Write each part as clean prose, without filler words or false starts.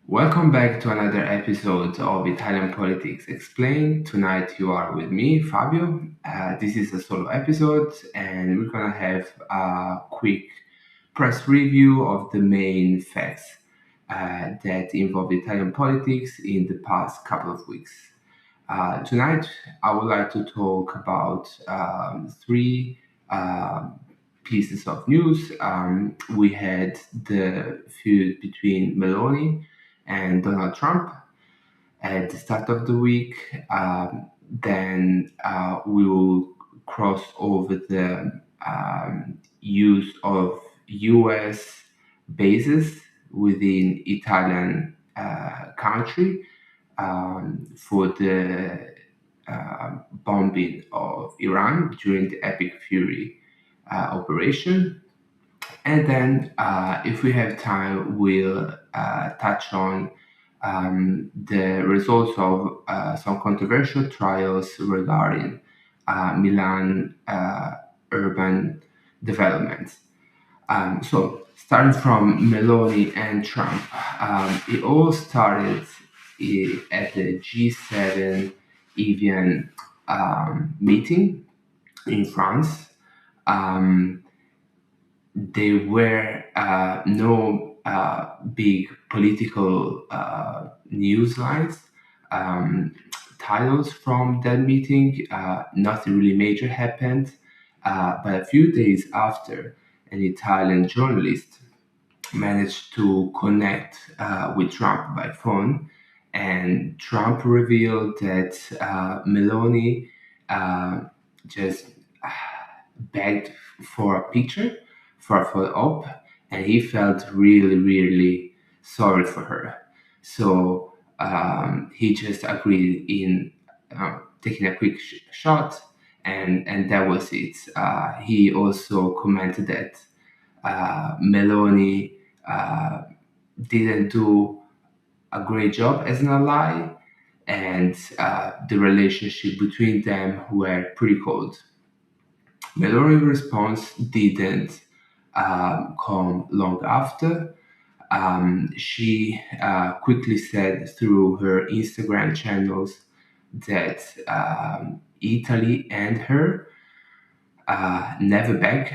Welcome back to another episode of Italian Politics Explained. Tonight you are with me, Fabio. This is a solo episode, and we're gonna have a quick press review of the main facts that involve Italian politics in the past couple of weeks. Tonight, I would like to talk about three uh, pieces of news. We had the feud between Meloni and Donald Trump at the start of the week. Then we will cross over the use of US bases within Italian country for the bombing of Iran during the Epic Fury operation. And then, if we have time, we'll touch on the results of some controversial trials regarding Milan urban developments. Starting from Meloni and Trump, it all started at the G7 Evian meeting in France. Um, there were no big political news lines, um, titles from that meeting. Nothing really major happened. But a few days after, an Italian journalist managed to connect with Trump by phone, and Trump revealed that Meloni uh, just begged for a picture, for a photo op, and he felt really, really sorry for her. So he just agreed in taking a quick shot, and that was it. He also commented that Meloni didn't do a great job as an ally, and the relationship between them were pretty cold. Meloni's response didn't come long after. She quickly said through her Instagram channels that Italy and her never beg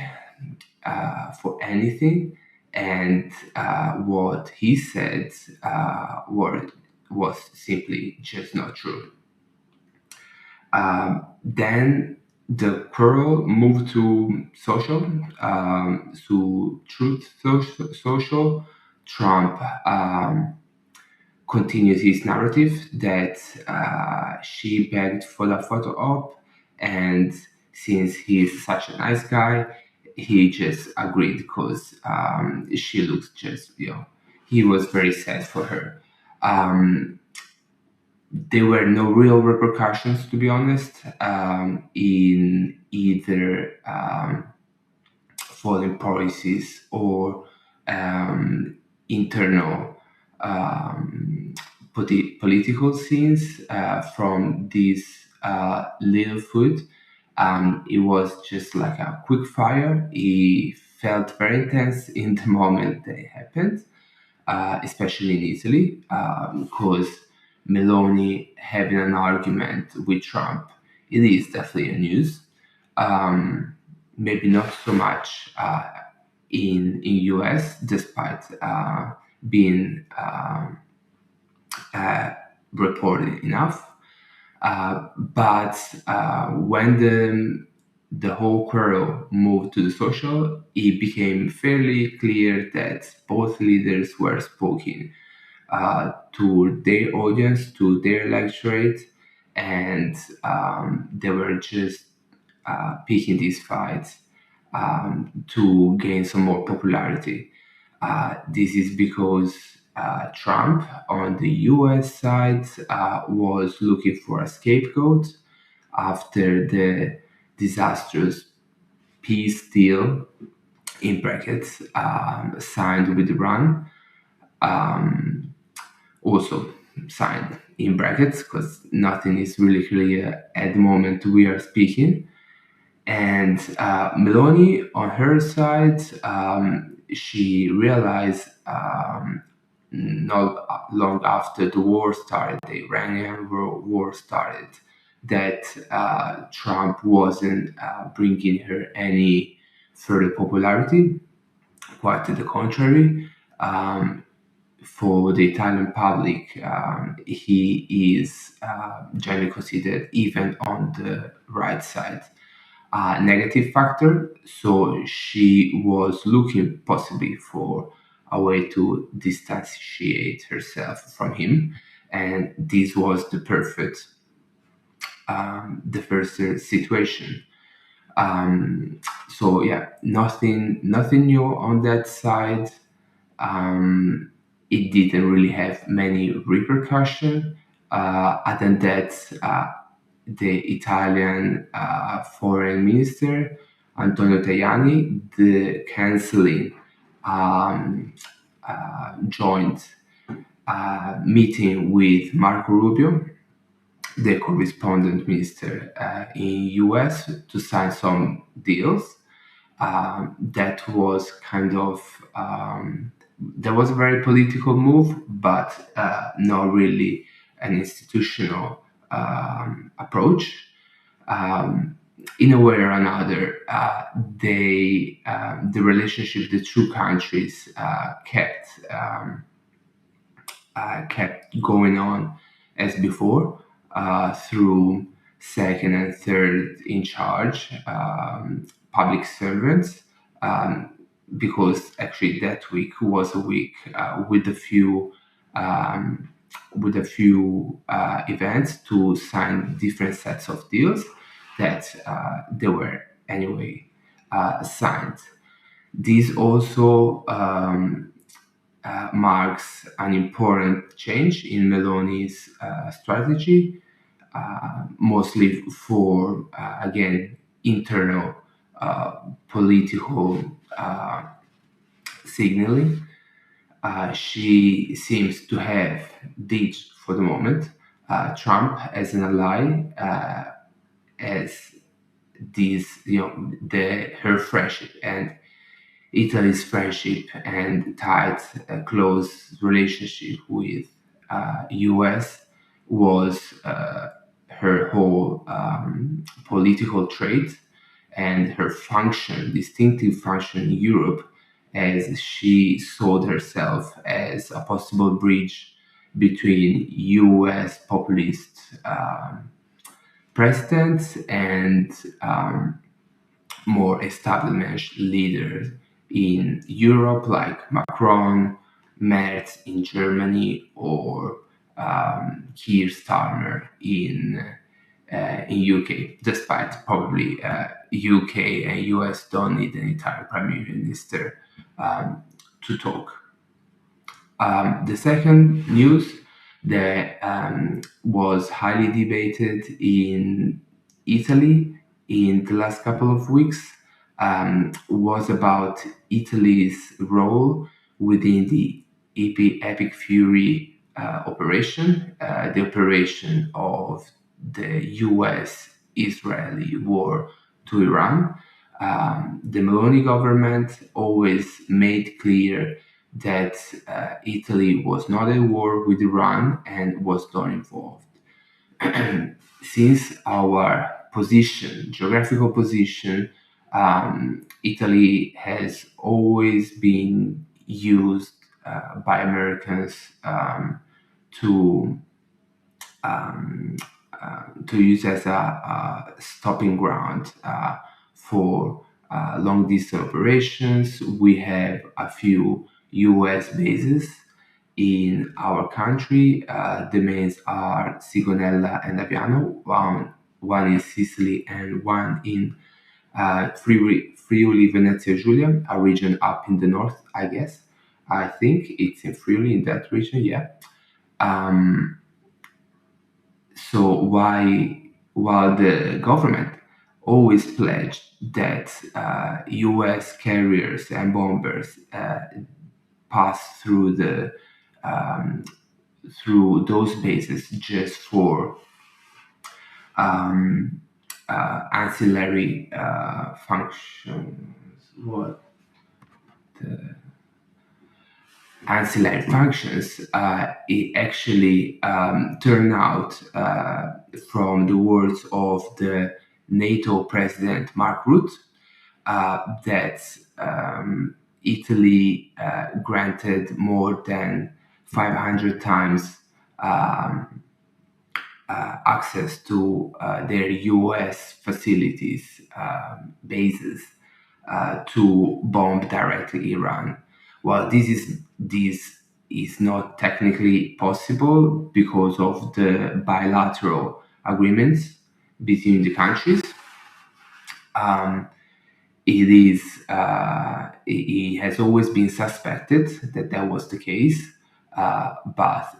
for anything, and what he said was simply just not true. Then the quarrel moved to social, to Truth Social. Trump continues his narrative that she begged for the photo op, and since he's such a nice guy, he just agreed because she looks just, he was very sad for her. Um, there were no real repercussions, to be honest, in either foreign policies or internal political scenes from this little food. It was just like a quick fire. It felt very intense in the moment that it happened, especially in Italy, because Meloni having an argument with Trump, it is definitely a news. Maybe not so much in US, despite being uh, reported enough. But when the whole quarrel moved to the social, it became fairly clear that both leaders were speaking to their audience, to their electorate, and they were just picking these fights to gain some more popularity. This is because Trump on the US side was looking for a scapegoat after the disastrous peace deal, in brackets, signed with Iran. Also signed in brackets because nothing is really clear at the moment we are speaking. And Meloni, on her side, she realized not long after the war started, the Iranian war started, that Trump wasn't bringing her any further popularity. Quite to the contrary, um, for the Italian public, he is generally considered even on the right side negative factor. So she was looking possibly for a way to distantiate herself from him, and this was the first situation. So yeah, nothing new on that side. Um, it didn't really have many repercussion. Other than that, the Italian foreign minister Antonio Tajani, the canceling joint meeting with Marco Rubio, the correspondent minister in US, to sign some deals. That was kind of that was a very political move, but not really an institutional approach. Um, in a way or another, the relationship the two countries kept going on as before through second and third in charge public servants, um, because actually that week was a week um, with a few events to sign different sets of deals that they were anyway signed. This also marks an important change in Meloni's strategy, mostly for, again, internal political signaling. She seems to have ditched, for the moment, Trump as an ally, as her friendship and Italy's friendship and tight, close relationship with US was her whole political trait and her distinctive function in Europe, as she saw herself as a possible bridge between US populist presidents and more established leaders in Europe, like Macron, Merz in Germany, or Keir Starmer in UK. Despite probably UK and US don't need an entire prime minister to talk. The second news that was highly debated in Italy in the last couple of weeks was about Italy's role within the Epic Fury operation, the operation of the US Israeli war to Iran. The Meloni government always made clear that Italy was not at war with Iran and was not involved. Since our geographical position, Italy has always been used by Americans to um, to use as a stopping ground for long distance operations. We have a few US bases in our country. The mains are Sigonella and Aviano, one in Sicily and one in Friuli Venezia Giulia, a region up in the north, I guess. I think it's in Friuli, in that region, yeah. Um, so while the government always pledged that U.S. carriers and bombers pass um, through those bases just for um, ancillary functions. What? ancillary functions, it actually turned out, from the words of the NATO president Mark Rutte, that Italy granted more than 500 times access to their US facilities, bases, to bomb directly Iran. Well, this is not technically possible because of the bilateral agreements between the countries. Um, it has always been suspected that that was the case, but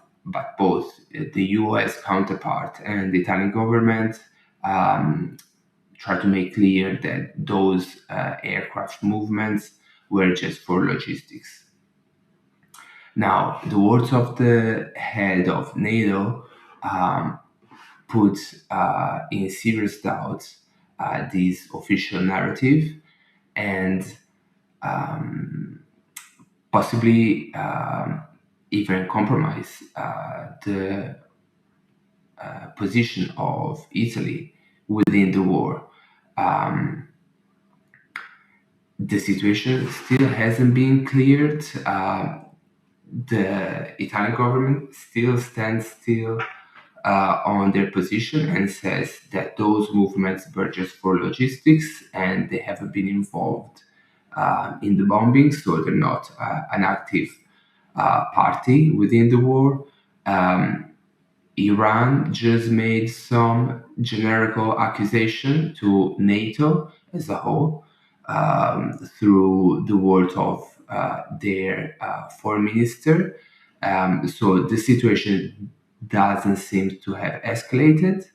both the U.S. counterpart and the Italian government try to make clear that those aircraft movements were just for logistics. Now, the words of the head of NATO put in serious doubt this official narrative, and possibly even compromise the position of Italy within the war. Um, the situation still hasn't been cleared. The Italian government still stands still on their position and says that those movements were just for logistics and they haven't been involved in the bombing, so they're not an active party within the war. Um, Iran just made some generical accusation to NATO as a whole, through the words of their foreign minister. So the situation doesn't seem to have escalated,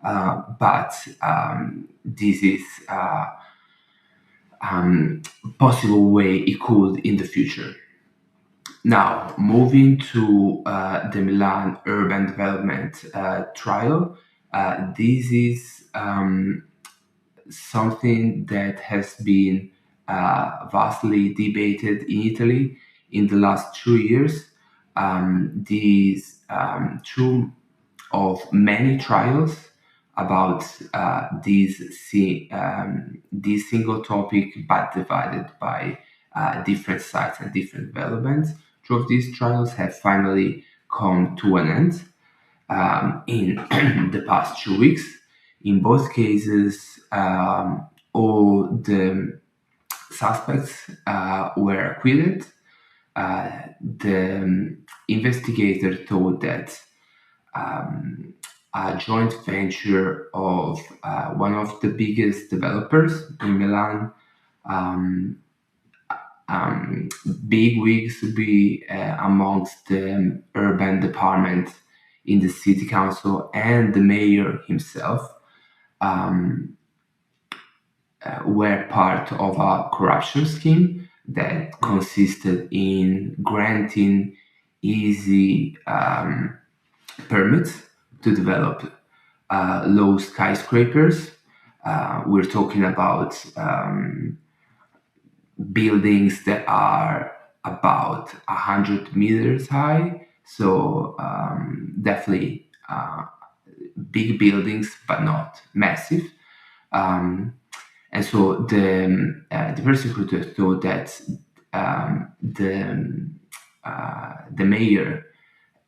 but this is possible way it could in the future. Now, moving to the Milan urban development trial, this is something that has been vastly debated in Italy in the last 2 years. These two of many trials about this single topic, but divided by different sites and different developments. Two of these trials have finally come to an end in the past 2 weeks. In both cases, all the suspects were acquitted. The investigator thought that a joint venture of one of the biggest developers in Milan, big wigs to be amongst the urban department in the city council and the mayor himself, were part of a corruption scheme that consisted in granting easy permits to develop low skyscrapers. We're talking about buildings that are about 100 meters high, so definitely big buildings, but not massive. And so the prosecutor thought that the mayor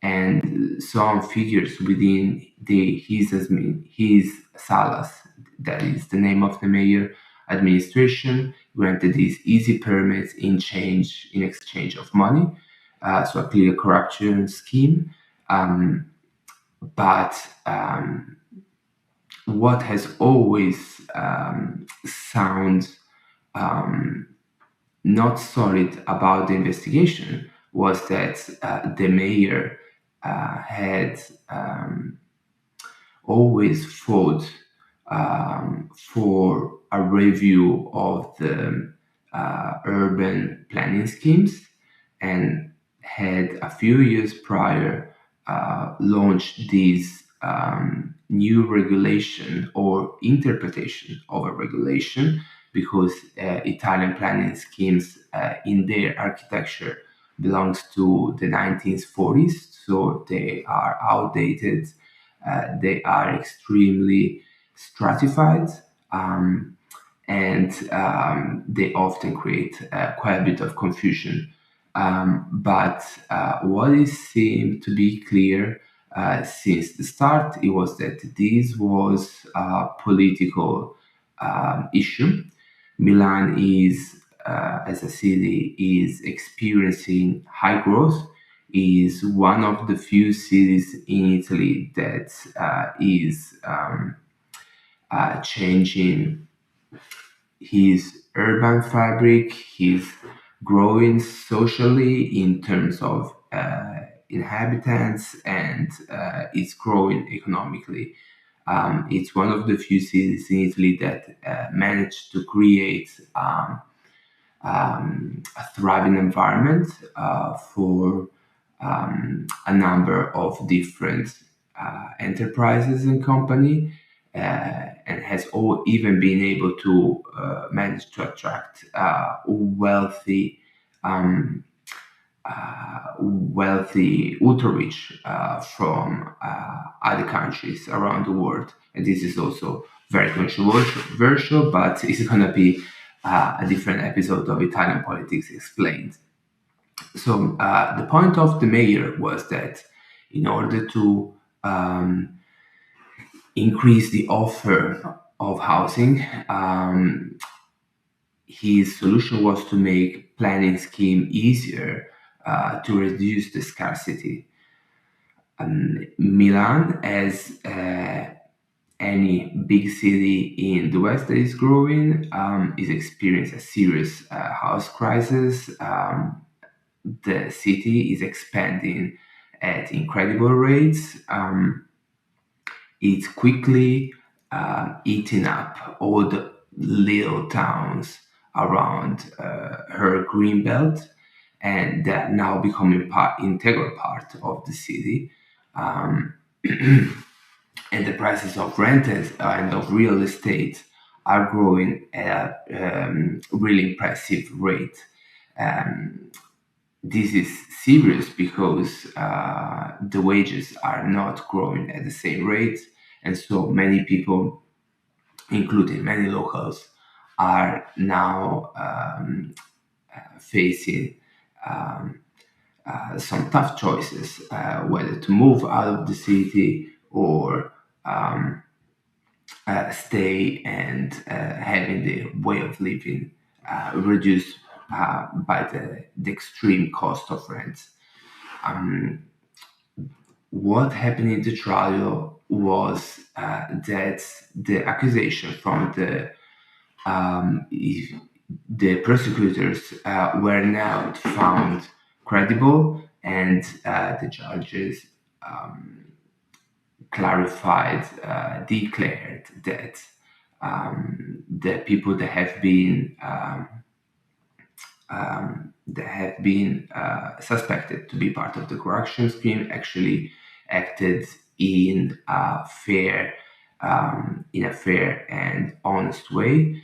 and some figures within his salas, that is the name of the mayor administration, granted these easy permits in exchange of money. So a clear corruption scheme. But what has always sound not solid about the investigation was that the mayor had always fought for a review of the urban planning schemes, and had a few years prior launched this new regulation or interpretation of a regulation, because Italian planning schemes in their architecture belongs to the 1940s, so they are outdated. They are extremely stratified, um, and they often create quite a bit of confusion. But what is seemed to be clear since the start, it was that this was a political issue. Milan is, as a city, is experiencing high growth. Is one of the few cities in Italy that is changing his urban fabric. He's growing socially in terms of inhabitants, and it's growing economically. It's one of the few cities in Italy that managed to create a thriving environment for a number of different enterprises and company, and has all even been able to manage to attract um, wealthy ultra rich from other countries around the world. And this is also very controversial, but it's going to be a different episode of Italian Politics Explained. So the point of the mayor was that in order to increase the offer of housing, his solution was to make planning scheme easier to reduce the scarcity. Milan, as any big city in the West that is growing, is experiencing a serious house crisis. The city is expanding at incredible rates. It's quickly eating up all the little towns around her green belt, and that now becoming integral part of the city. Um, and the prices of renters and of real estate are growing at a really impressive rate. Um, this is serious because the wages are not growing at the same rate, and so many people, including many locals, are now facing some tough choices, whether to move out of the city or stay and having the way of living reduced by the extreme cost of rent. What happened in the trial was that the accusation from the prosecutors were now found credible, and the judges declared that the people that have been suspected to be part of the corruption scheme actually acted in a fair and honest way.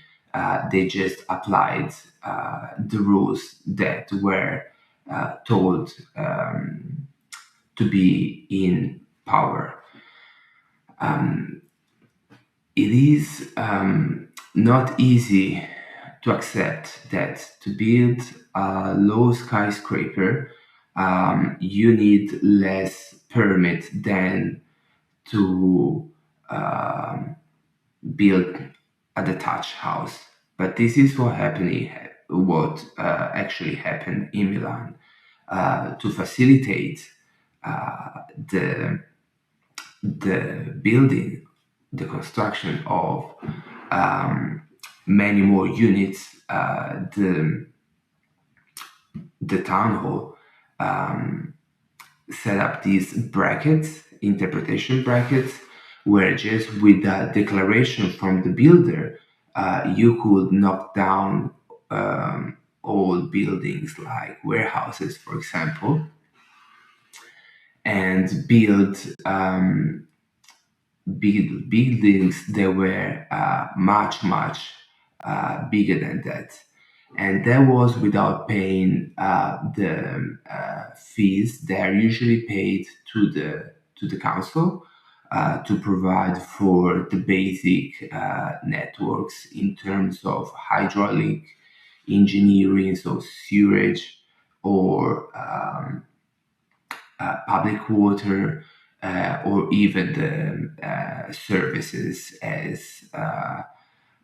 They just applied the rules that were told to be in power. It is not easy to accept that to build a low skyscraper, you need less permit than to build a detached house. But this is what actually happened in Milan to facilitate the building, the construction of many more units. The town hall set up these brackets, interpretation brackets, where just with a declaration from the builder, you could knock down old buildings like warehouses, for example, and build buildings that were much bigger than that. and that was without paying the fees that are usually paid to the council to provide for the basic networks in terms of hydraulic engineering, so sewage or public water, or even the services as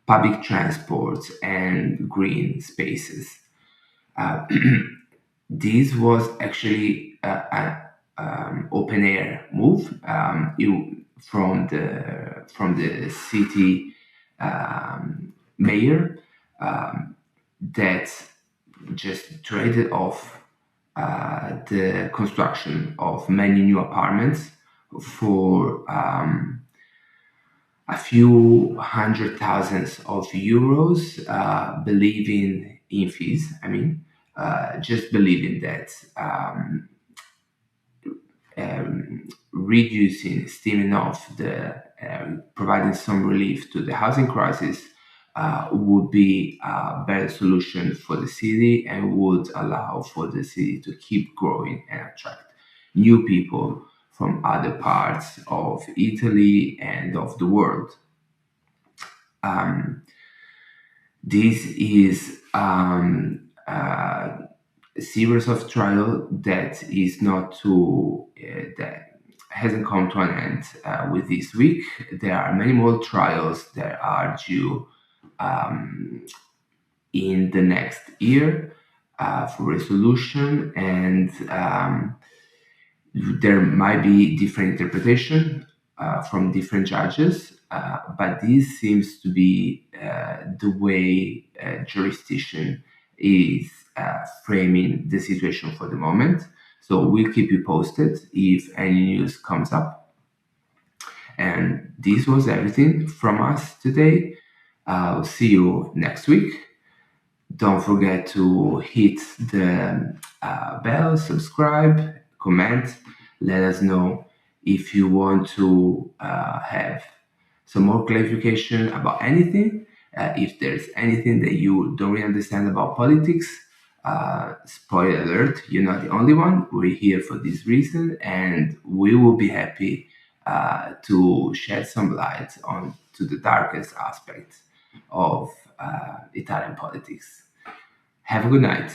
public transport and green spaces. Uh, this was actually an open air move from the city mayor that just traded off the construction of many new apartments for a few hundred thousands of euros, believing in fees. I mean, just believing that reducing, stemming off the providing some relief to the housing crisis would be a better solution for the city and would allow for the city to keep growing and attract new people from other parts of Italy and of the world. Um, this is a series of trial that is not to that hasn't come to an end with this week. There are many more trials that are due in the next year for resolution, and there might be different interpretation from different judges, but this seems to be the way jurisdiction is framing the situation for the moment. So we'll keep you posted if any news comes up. And this was everything from us today. I'll see you next week. Don't forget to hit the bell, subscribe, comment. Let us know if you want to have some more clarification about anything. If there's anything that you don't really understand about politics, spoiler alert, you're not the only one. We're here for this reason, and we will be happy to shed some light on to the darkest aspects of Italian politics. Have a good night.